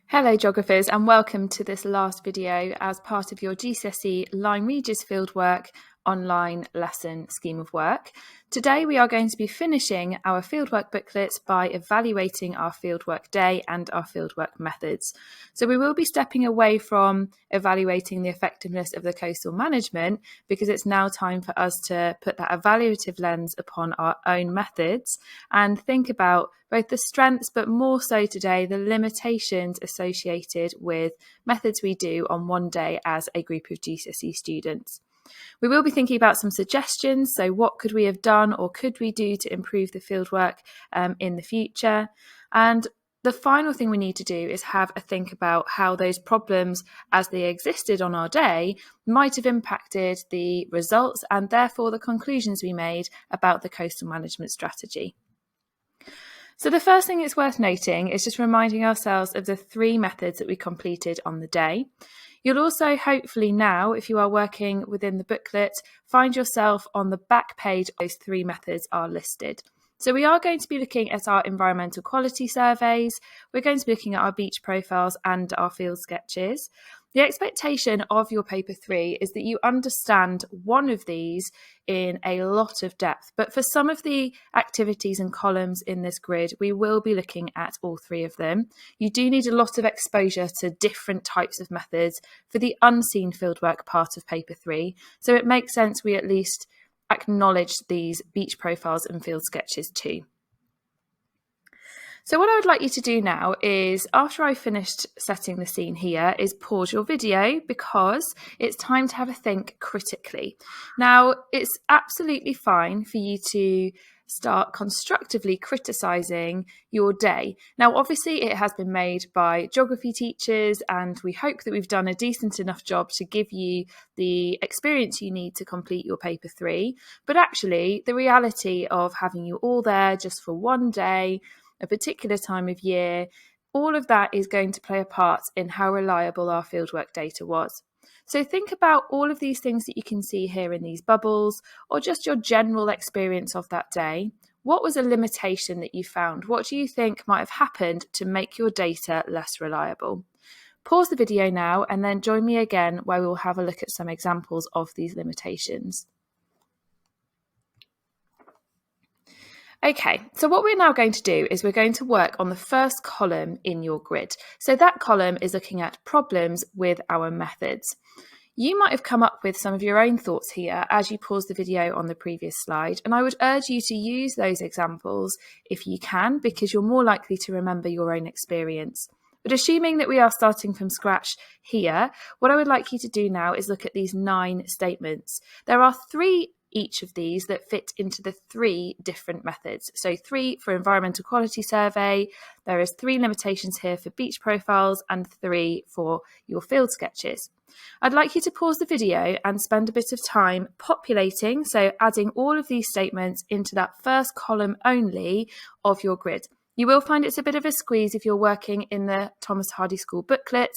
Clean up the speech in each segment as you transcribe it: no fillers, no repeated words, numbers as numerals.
Hello geographers, and welcome to this last video as part of your GCSE Lyme Regis Fieldwork online lesson scheme of work. Today we are going to be finishing our fieldwork booklet by evaluating our fieldwork day and our fieldwork methods. So we will be stepping away from evaluating the effectiveness of the coastal management because it's now time for us to put that evaluative lens upon our own methods and think about both the strengths, but more so today, the limitations associated with methods we do on one day as a group of GCSE students. We will be thinking about some suggestions. So what could we have done or could we do to improve the fieldwork in the future? And the final thing we need to do is have a think about how those problems as they existed on our day might have impacted the results and therefore the conclusions we made about the coastal management strategy. So the first thing it's worth noting is just reminding ourselves of the three methods that we completed on the day. You'll also hopefully now, if you are working within the booklet, find yourself on the back page those three methods are listed. So we are going to be looking at our environmental quality surveys, we're going to be looking at our beach profiles and our field sketches. The expectation of your paper 3 is that you understand one of these in a lot of depth, but for some of the activities and columns in this grid, we will be looking at all three of them. You do need a lot of exposure to different types of methods for the unseen fieldwork part of paper 3, so it makes sense we at least acknowledge these beach profiles and field sketches too. So what I would like you to do now is, after I've finished setting the scene here, is pause your video because it's time to have a think critically. Now, it's absolutely fine for you to start constructively criticising your day. Now, obviously, it has been made by geography teachers, and we hope that we've done a decent enough job to give you the experience you need to complete your paper 3. But actually, the reality of having you all there just for one day, a particular time of year, all of that is going to play a part in how reliable our fieldwork data was. So think about all of these things that you can see here in these bubbles, or just your general experience of that day. What was a limitation that you found? What do you think might have happened to make your data less reliable? Pause the video now and then join me again where we will have a look at some examples of these limitations. Okay, so what we're now going to do is we're going to work on the first column in your grid. So that column is looking at problems with our methods. You might have come up with some of your own thoughts here as you pause the video on the previous slide, and I would urge you to use those examples if you can, because you're more likely to remember your own experience. But assuming that we are starting from scratch here, what I would like you to do now is look at these 9 statements. There are 3 each of these that fit into the 3 different methods. So 3 for environmental quality survey, there is 3 limitations here for beach profiles, and 3 for your field sketches. I'd like you to pause the video and spend a bit of time populating, so adding all of these statements into that first column only of your grid. You will find it's a bit of a squeeze if you're working in the Thomas Hardy School booklet.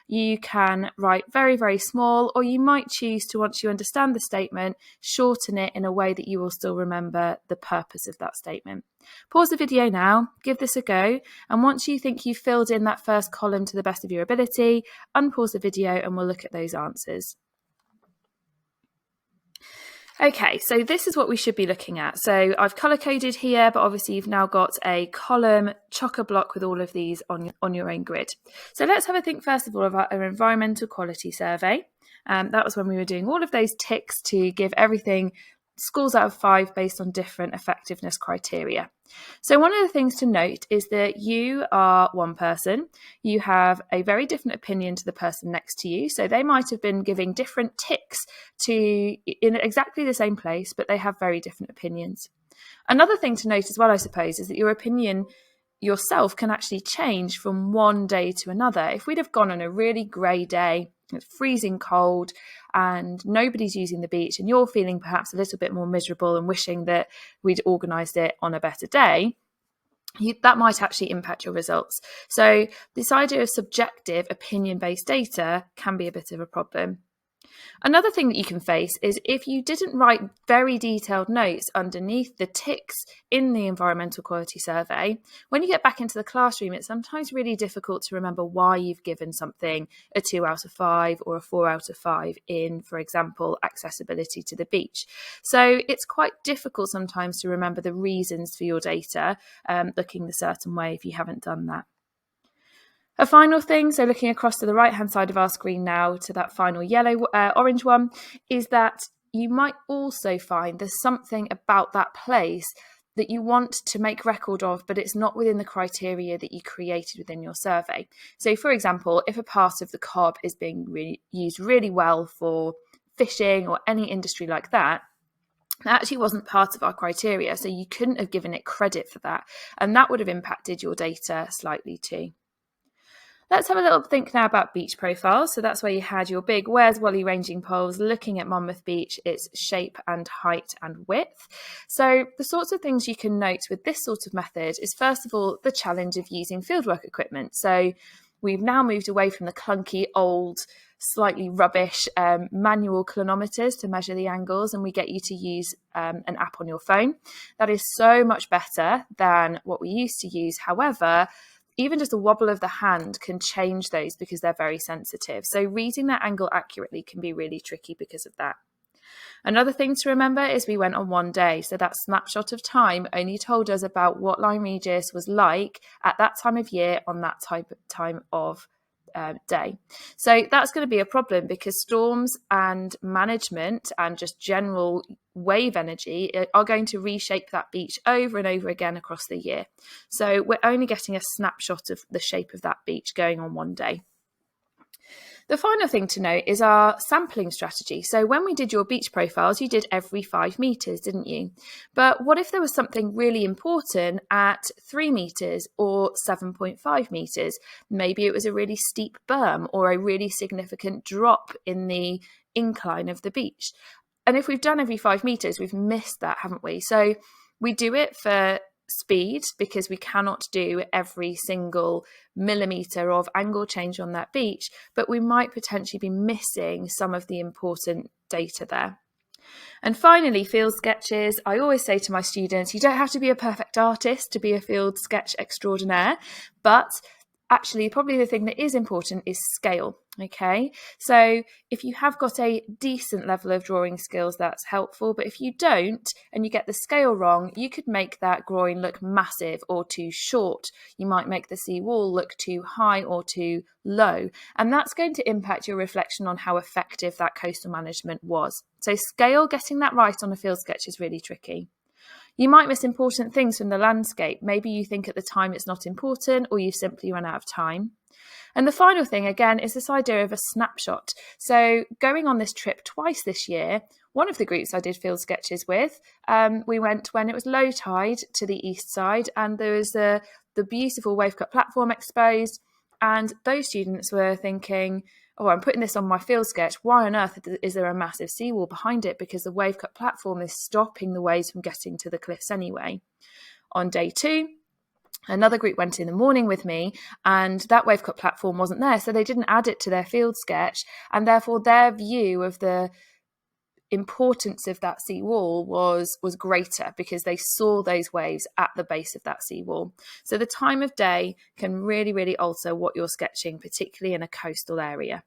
You can write very, very small, or you might choose to, once you understand the statement, shorten it in a way that you will still remember the purpose of that statement. Pause the video now, give this a go, and once you think you've filled in that first column to the best of your ability, unpause the video and we'll look at those answers. Okay, so this is what we should be looking at. So I've colour-coded here, but obviously you've now got a column chock-a-block with all of these on your own grid. So let's have a think first of all about our environmental quality survey. That was when we were doing all of those ticks to give everything scores out of 5 based on different effectiveness criteria. So one of the things to note is that you are one person. You have a very different opinion to the person next to you. So they might have been giving different ticks in exactly the same place, but they have very different opinions. Another thing to note as well, I suppose, is that your opinion yourself can actually change from one day to another. If we'd have gone on a really grey day, it's freezing cold and nobody's using the beach, and you're feeling perhaps a little bit more miserable and wishing that we'd organised it on a better day, that might actually impact your results. So this idea of subjective opinion-based data can be a bit of a problem. Another thing that you can face is if you didn't write very detailed notes underneath the ticks in the environmental quality survey, when you get back into the classroom, it's sometimes really difficult to remember why you've given something a 2 out of 5 or a 4 out of 5 in, for example, accessibility to the beach. So it's quite difficult sometimes to remember the reasons for your data looking a certain way if you haven't done that. A final thing, so looking across to the right-hand side of our screen now to that final orange one, is that you might also find there's something about that place that you want to make record of, but it's not within the criteria that you created within your survey. So, for example, if a part of the cob is being used really well for fishing or any industry like that, that actually wasn't part of our criteria, so you couldn't have given it credit for that, and that would have impacted your data slightly too. Let's have a little think now about beach profiles. So that's where you had your big Where's Wally ranging poles looking at Monmouth Beach, its shape and height and width. So the sorts of things you can note with this sort of method is, first of all, the challenge of using fieldwork equipment. So we've now moved away from the clunky, old, slightly rubbish manual clinometers to measure the angles, and we get you to use an app on your phone. That is so much better than what we used to use. However, even just a wobble of the hand can change those because they're very sensitive. So reading that angle accurately can be really tricky because of that. Another thing to remember is we went on one day. So that snapshot of time only told us about what Lyme Regis was like at that time of year on that time of day. So that's going to be a problem because storms and management and just general wave energy are going to reshape that beach over and over again across the year. So we're only getting a snapshot of the shape of that beach going on one day. The final thing to note is our sampling strategy. So when we did your beach profiles, you did every 5 metres, didn't you? But what if there was something really important at 3 metres or 7.5 metres? Maybe it was a really steep berm or a really significant drop in the incline of the beach. And if we've done every 5 metres, we've missed that, haven't we? So we do it for speed because we cannot do every single millimetre of angle change on that beach, but we might potentially be missing some of the important data there. And finally, field sketches. I always say to my students, you don't have to be a perfect artist to be a field sketch extraordinaire, but actually probably the thing that is important is scale. Okay, so if you have got a decent level of drawing skills, that's helpful, but if you don't and you get the scale wrong, you could make that groin look massive or too short. You might make the seawall look too high or too low, and that's going to impact your reflection on how effective that coastal management was. So scale, getting that right on a field sketch is really tricky. You might miss important things from the landscape. Maybe you think at the time it's not important, or you've simply run out of time. And the final thing, again, is this idea of a snapshot. So going on this trip twice this year, one of the groups I did field sketches with, we went when it was low tide to the east side, and there was the beautiful wave cut platform exposed. And those students were thinking, oh, I'm putting this on my field sketch. Why on earth is there a massive seawall behind it? Because the wave cut platform is stopping the waves from getting to the cliffs anyway. On day 2, another group went in the morning with me, and that wave cut platform wasn't there, so they didn't add it to their field sketch, and therefore their view of the importance of that seawall was greater because they saw those waves at the base of that seawall. So the time of day can really, really alter what you're sketching, particularly in a coastal area.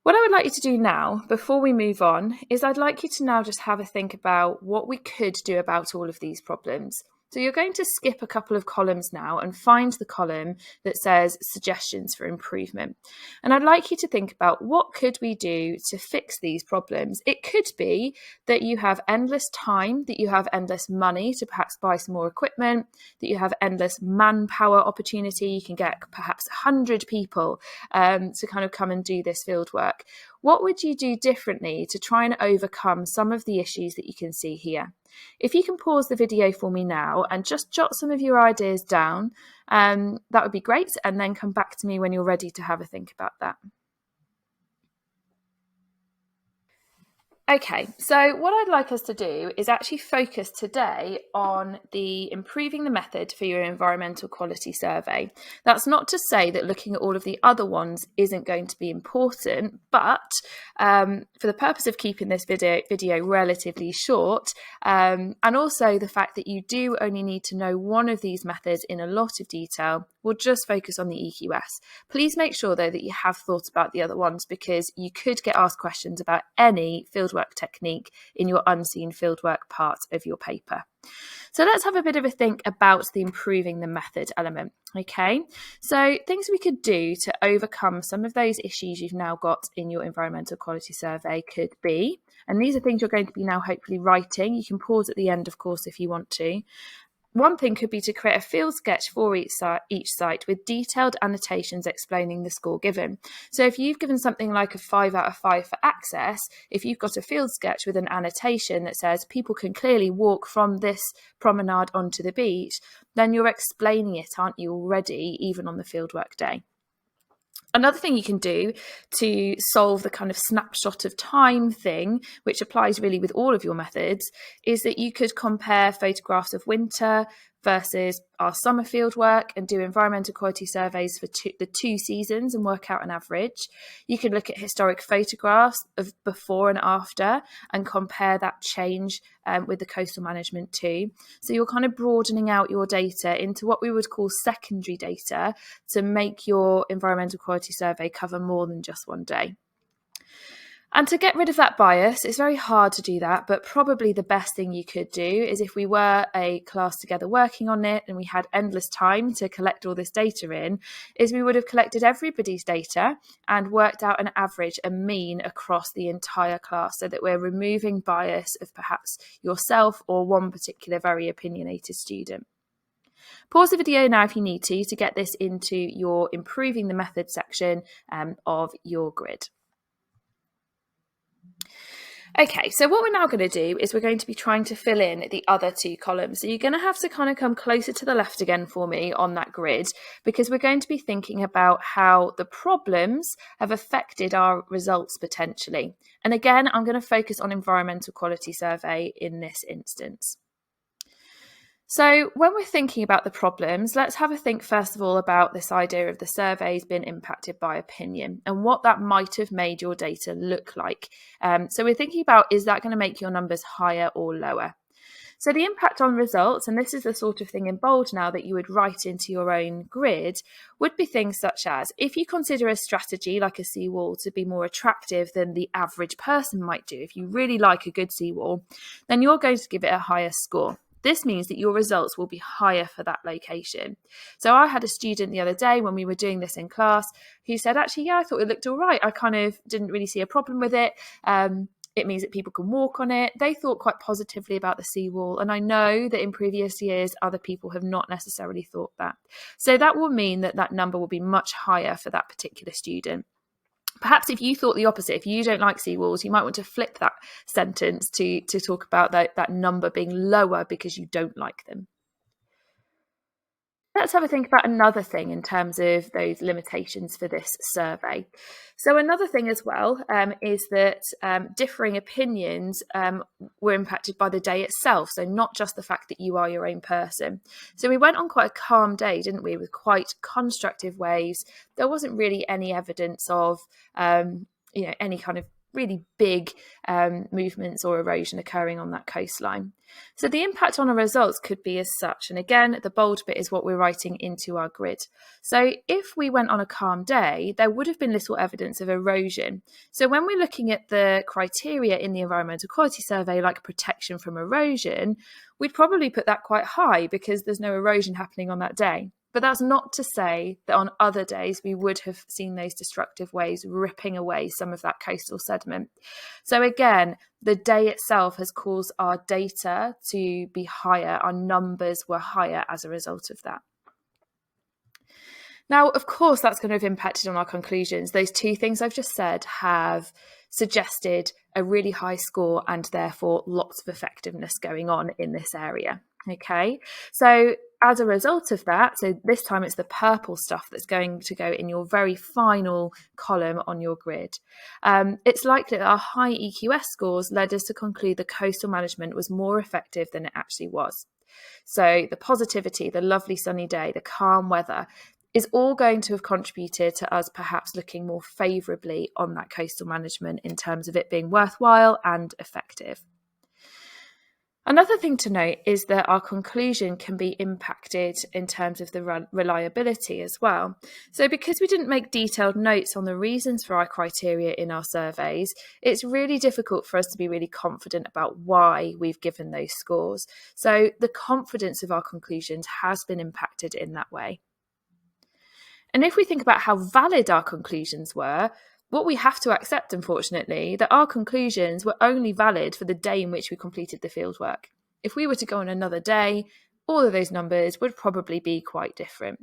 What I would like you to do now, before we move on, is I'd like you to now just have a think about what we could do about all of these problems. So you're going to skip a couple of columns now and find the column that says suggestions for improvement. And I'd like you to think about what could we do to fix these problems. It could be that you have endless time, that you have endless money to perhaps buy some more equipment, that you have endless manpower opportunity. You can get perhaps 100 people to kind of come and do this field work. What would you do differently to try and overcome some of the issues that you can see here? If you can pause the video for me now and just jot some of your ideas down, that would be great, and then come back to me when you're ready to have a think about that. Okay, so what I'd like us to do is actually focus today on the improving the method for your environmental quality survey. That's not to say that looking at all of the other ones isn't going to be important, but for the purpose of keeping this video relatively short, and also the fact that you do only need to know one of these methods in a lot of detail, we'll just focus on the EQS. Please make sure though that you have thought about the other ones, because you could get asked questions about any fieldwork technique in your unseen fieldwork part of your paper. So let's have a bit of a think about the improving the method element. Okay, so things we could do to overcome some of those issues you've now got in your environmental quality survey could be, and these are things you're going to be now hopefully writing. You can pause at the end, of course, if you want to. One thing could be to create a field sketch for each site with detailed annotations explaining the score given. So if you've given something like a 5 out of 5 for access, if you've got a field sketch with an annotation that says people can clearly walk from this promenade onto the beach, then you're explaining it, aren't you, already, even on the fieldwork day. Another thing you can do to solve the kind of snapshot of time thing, which applies really with all of your methods, is that you could compare photographs of winter versus our summer field work and do environmental quality surveys for the two seasons and work out an average. You can look at historic photographs of before and after and compare that change with the coastal management too. So you're kind of broadening out your data into what we would call secondary data to make your environmental quality survey cover more than just one day. And to get rid of that bias, it's very hard to do that, but probably the best thing you could do is, if we were a class together working on it and we had endless time to collect all this data in, is we would have collected everybody's data and worked out an average, a mean across the entire class, so that we're removing bias of perhaps yourself or one particular very opinionated student. Pause the video now if you need to get this into your improving the method section of your grid. Okay, so what we're now going to do is we're going to be trying to fill in the other two columns. So you're going to have to kind of come closer to the left again for me on that grid, because we're going to be thinking about how the problems have affected our results potentially. And again, I'm going to focus on environmental quality survey in this instance. So when we're thinking about the problems, let's have a think first of all about this idea of the survey's been impacted by opinion and what that might have made your data look like. So we're thinking about, is that going to make your numbers higher or lower? So the impact on results, and this is the sort of thing in bold now that you would write into your own grid, would be things such as, if you consider a strategy like a seawall to be more attractive than the average person might do, if you really like a good seawall, then you're going to give it a higher score. This means that your results will be higher for that location. So I had a student the other day when we were doing this in class who said, actually, yeah, I thought it looked all right. I kind of didn't really see a problem with it. It means that people can walk on it. They thought quite positively about the seawall. And I know that in previous years, other people have not necessarily thought that. So that will mean that that number will be much higher for that particular student. Perhaps if you thought the opposite, if you don't like seawalls, you might want to flip that sentence to talk about that number being lower because you don't like them. Let's have a think about another thing in terms of those limitations for this survey. So another thing as well is that differing opinions were impacted by the day itself. So not just the fact that you are your own person. So we went on quite a calm day, didn't we, with quite constructive waves. There wasn't really any evidence of any kind of really big movements or erosion occurring on that coastline. So the impact on our results could be as such. And again, the bold bit is what we're writing into our grid. So if we went on a calm day, there would have been little evidence of erosion. So when we're looking at the criteria in the environmental quality survey, like protection from erosion, we'd probably put that quite high because there's no erosion happening on that day. But that's not to say that on other days we would have seen those destructive waves ripping away some of that coastal sediment. So again, the day itself has caused our data to be higher. Our numbers were higher as a result of that. Now, of course, that's going to have impacted on our conclusions. Those two things I've just said have suggested a really high score and therefore lots of effectiveness going on in this area. Okay, so as a result of that, so this time it's the purple stuff that's going to go in your very final column on your grid. It's likely that our high EQS scores led us to conclude the coastal management was more effective than it actually was. So the positivity, the lovely sunny day, the calm weather is all going to have contributed to us perhaps looking more favourably on that coastal management in terms of it being worthwhile and effective. Another thing to note is that our conclusion can be impacted in terms of the reliability as well. So because we didn't make detailed notes on the reasons for our criteria in our surveys, it's really difficult for us to be really confident about why we've given those scores. So the confidence of our conclusions has been impacted in that way. And if we think about how valid our conclusions were, what we have to accept, unfortunately, that our conclusions were only valid for the day in which we completed the fieldwork. If we were to go on another day, all of those numbers would probably be quite different.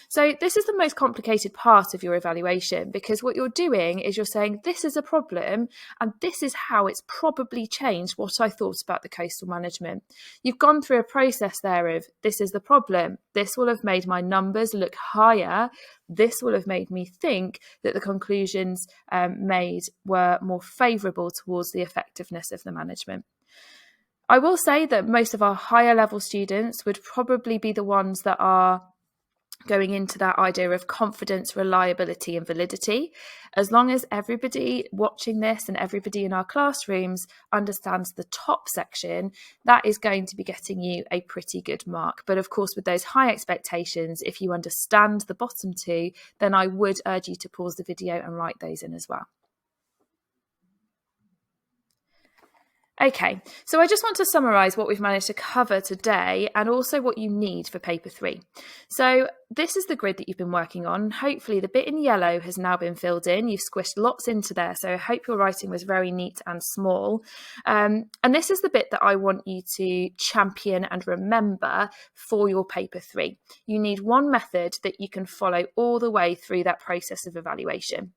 So this is the most complicated part of your evaluation, because what you're doing is you're saying this is a problem and this is how it's probably changed what I thought about the coastal management. You've gone through a process there of this is the problem, this will have made my numbers look higher, this will have made me think that the conclusions made were more favourable towards the effectiveness of the management. I will say that most of our higher level students would probably be the ones that are going into that idea of confidence, reliability and validity. As long as everybody watching this and everybody in our classrooms understands the top section, that is going to be getting you a pretty good mark. But of course, with those high expectations, if you understand the bottom two, then I would urge you to pause the video and write those in as well. Okay, so I just want to summarise what we've managed to cover today and also what you need for paper 3. So this is the grid that you've been working on. Hopefully the bit in yellow has now been filled in. You've squished lots into there, so I hope your writing was very neat and small. And this is the bit that I want you to champion and remember for your paper 3. You need one method that you can follow all the way through that process of evaluation.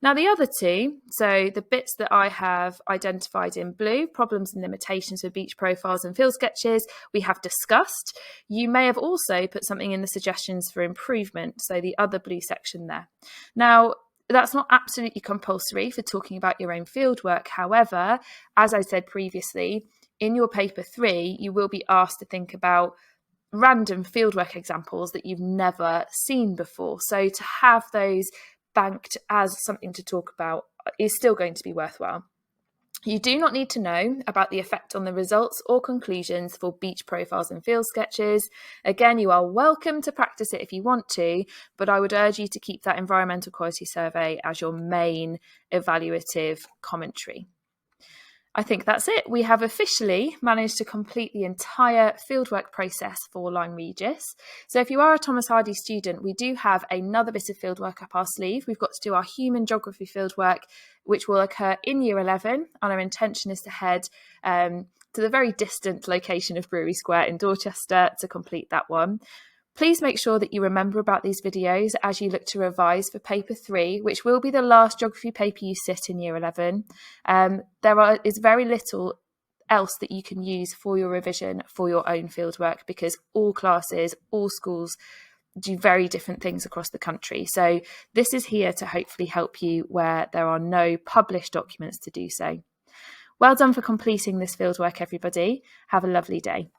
Now the other two, so the bits that I have identified in blue, problems and limitations for beach profiles and field sketches, we have discussed. You may have also put something in the suggestions for improvement, so the other blue section there. Now, that's not absolutely compulsory for talking about your own fieldwork. However, as I said previously, in your paper 3, you will be asked to think about random fieldwork examples that you've never seen before. So to have those banked as something to talk about is still going to be worthwhile. You do not need to know about the effect on the results or conclusions for beach profiles and field sketches. Again, you are welcome to practice it if you want to, but I would urge you to keep that environmental quality survey as your main evaluative commentary. I think that's it. We have officially managed to complete the entire fieldwork process for Lyme Regis. So if you are a Thomas Hardy student, we do have another bit of fieldwork up our sleeve. We've got to do our human geography fieldwork, which will occur in year 11. And our intention is to head to the very distant location of Brewery Square in Dorchester to complete that one. Please make sure that you remember about these videos as you look to revise for paper 3, which will be the last geography paper you sit in year 11. There is very little else that you can use for your revision for your own fieldwork, because all classes, all schools do very different things across the country. So this is here to hopefully help you where there are no published documents to do so. Well done for completing this fieldwork, everybody. Have a lovely day.